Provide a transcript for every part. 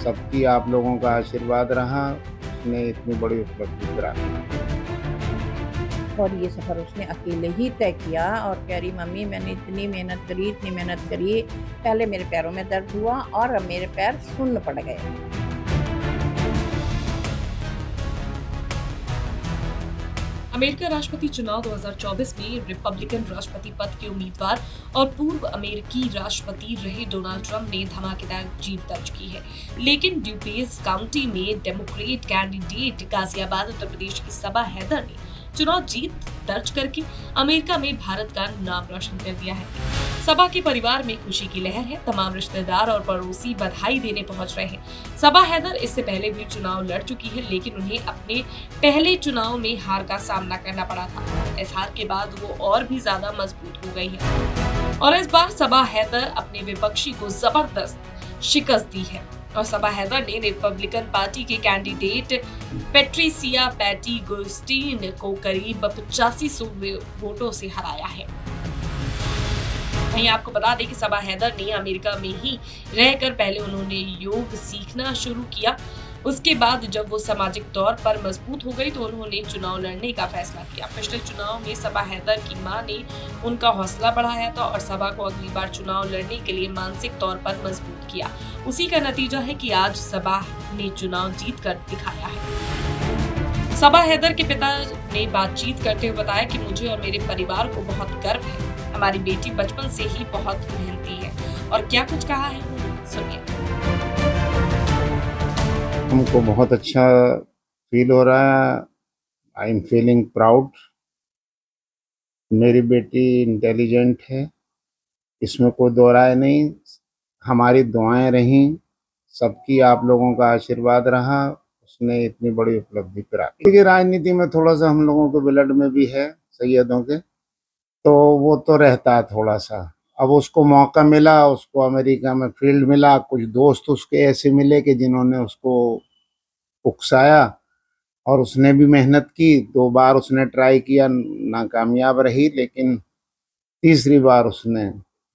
सबकी आप लोगों का आशीर्वाद रहा, उसने इतनी बड़ी उपलब्धि प्राप्त और ये सफ़र उसने अकेले ही तय किया और कह रही मम्मी मैंने इतनी मेहनत करी, पहले मेरे पैरों में दर्द हुआ और अब मेरे पैर सुन्न पड़ गए। अमेरिका राष्ट्रपति चुनाव 2024 में रिपब्लिकन राष्ट्रपति पद के उम्मीदवार और पूर्व अमेरिकी राष्ट्रपति रहे डोनाल्ड ट्रंप ने धमाकेदार जीत दर्ज की है, लेकिन ड्यूपेस काउंटी में डेमोक्रेट कैंडिडेट गाजियाबाद उत्तर प्रदेश की सबा हैदर ने चुनाव जीत दर्ज करके अमेरिका में भारत का नाम रोशन कर दिया है। सबा के परिवार में खुशी की लहर है। तमाम रिश्तेदार और पड़ोसी बधाई देने पहुंच रहे हैं। सबा हैदर इससे पहले भी चुनाव लड़ चुकी है, लेकिन उन्हें अपने पहले चुनाव में हार का सामना करना पड़ा था। इस हार के बाद वो और भी ज्यादा मजबूत हो गई है और इस बार सबा हैदर अपने विपक्षी को जबरदस्त शिकस्त दी है और सबा हैदर ने रिपब्लिकन पार्टी के कैंडिडेट पेट्रिसिया पैटी गोस्टीन को करीब 8500 वोटों से हराया है। वहीं आपको बता दें कि सबा हैदर ने अमेरिका में ही रहकर पहले उन्होंने योग सीखना शुरू किया। उसके बाद जब वो सामाजिक तौर पर मजबूत हो गई तो उन्होंने चुनाव लड़ने का फैसला किया। पिछले चुनाव में सबा हैदर की मां ने उनका हौसला बढ़ाया था और सबा को अगली बार चुनाव लड़ने के लिए मानसिक तौर पर मजबूत किया। उसी का नतीजा है कि आज सबा ने चुनाव जीत कर दिखाया है। सबा हैदर के पिता ने बातचीत करते हुए बताया कि मुझे और मेरे परिवार को बहुत गर्व है। हमारी बेटी बचपन से ही बहुत मेहनती है और क्या कुछ कहा है सुनिए। हमको बहुत अच्छा फील हो रहा है। I am feeling proud. मेरी बेटी इंटेलिजेंट है, इसमें कोई दो राय नहीं। हमारी दुआएं रहीं, सबकी आप लोगों का आशीर्वाद रहा, उसने इतनी बड़ी उपलब्धि प्राप्त की। देखिए, राजनीति में थोड़ा सा हम लोगों के ब्लड में भी है, सैयदों के, तो वो तो रहता है थोड़ा सा। अब उसको मौका मिला, उसको अमेरिका में फील्ड मिला, कुछ दोस्त उसके ऐसे मिले कि जिन्होंने उसको उकसाया और उसने भी मेहनत की। 2 बार उसने ट्राई किया, नाकामयाब रही, लेकिन तीसरी बार उसने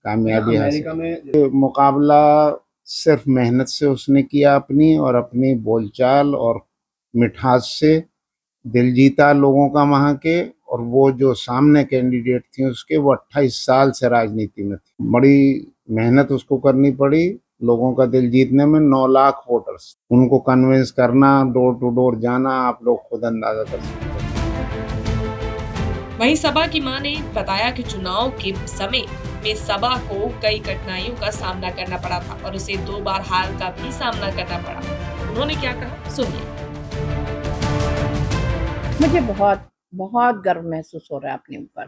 कामयाबी हासिल। मुकाबला सिर्फ मेहनत से उसने किया अपनी, और अपनी बोलचाल और मिठास से दिल जीता लोगों का वहाँ के। और वो जो सामने कैंडिडेट थी उसके, वो 28 साल से राजनीति में थी। बड़ी मेहनत उसको करनी पड़ी लोगों का दिल जीतने में। 9 लाख वोटर्स, उनको कन्विंस करना, डोर टू डोर जाना, आप लोग खुद अंदाजा कर सकते हैं। वहीं सबा की मां ने बताया कि चुनाव के समय में सबा को कई कठिनाइयों का सामना करना पड़ा था और उसे 2 बार हार का भी सामना करना पड़ा। उन्होंने क्या कहा सुनिए। मुझे बहुत बहुत गर्व महसूस हो रहा है अपने ऊपर।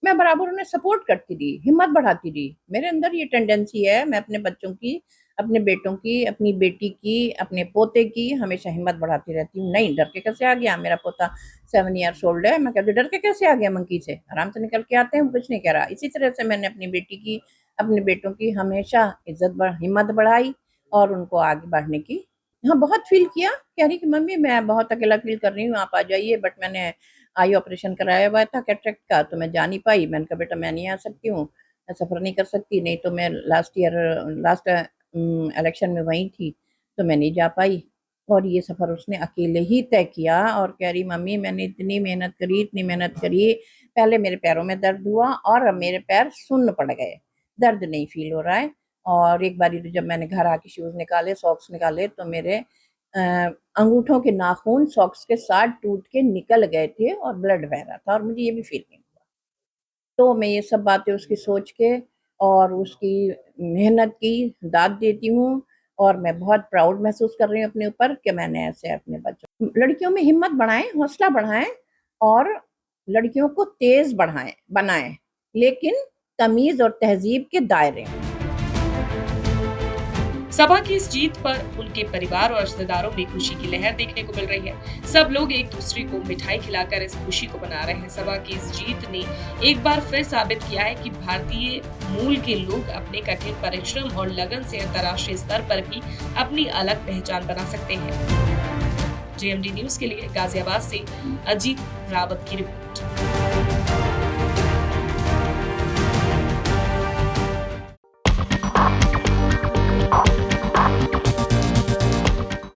मैं बराबर उन्हें सपोर्ट करती रही, हिम्मत बढ़ाती रही। मेरे अंदर ये टेंडेंसी है, मैं अपने बच्चों की, अपने बेटों की, अपनी बेटी की, अपने पोते की हमेशा हिम्मत बढ़ाती रहती हूँ। नहीं, डर के कैसे आ गया? मेरा पोता 7 ईयर्स ओल्ड है, मैं कहती हूँ डर के कैसे आ गया मंकी से? आराम से निकल के आते हैं, कुछ नहीं कह रहा। इसी तरह से मैंने अपनी बेटी की, अपने बेटों की हमेशा हिम्मत बढ़ाई और उनको आगे बढ़ने की हाँ, बहुत फ़ील किया। कह रही कि मम्मी मैं बहुत अकेला फ़ील कर रही हूँ, आप आ जाइए। बट मैंने आई ऑपरेशन कराया हुआ था कैटरेक्ट का, तो मैं जा नहीं पाई। मैंने कहा बेटा मैं नहीं आ सकती हूँ, मैं सफ़र नहीं कर सकती, नहीं तो मैं लास्ट इलेक्शन में वहीं थी, तो मैं नहीं जा पाई। और ये सफ़र उसने अकेले ही तय किया और कह रही मम्मी मैंने इतनी मेहनत करी, पहले मेरे पैरों में दर्द हुआ और अब मेरे पैर सुन्न पड़ गए, दर्द नहीं फ़ील हो रहा है। और एक बारी तो जब मैंने घर आके शूज़ निकाले, सॉक्स निकाले, तो मेरे अ, अंगूठों के नाखून सॉक्स के साथ टूट के निकल गए थे और ब्लड बह रहा था और मुझे ये भी फ़ील नहीं हुआ। तो मैं ये सब बातें उसकी सोच के और उसकी मेहनत की दाद देती हूँ और मैं बहुत प्राउड महसूस कर रही हूँ अपने ऊपर कि मैंने ऐसे अपने बच्चों लड़कियों में हिम्मत बढ़ाएँ, हौसला बढ़ाएँ और लड़कियों को तेज़ बनाएँ, लेकिन तमीज़ और तहज़ीब के दायरे में। सबा की इस जीत पर उनके परिवार और रिश्तेदारों में खुशी की लहर देखने को मिल रही है। सब लोग एक दूसरे को मिठाई खिलाकर इस खुशी को मना रहे हैं। सबा की इस जीत ने एक बार फिर साबित किया है कि भारतीय मूल के लोग अपने कठिन परिश्रम और लगन से अंतर्राष्ट्रीय स्तर पर भी अपनी अलग पहचान बना सकते हैं। जेएमडी न्यूज के लिए गाजियाबाद से अजीत रावत की रिपोर्ट।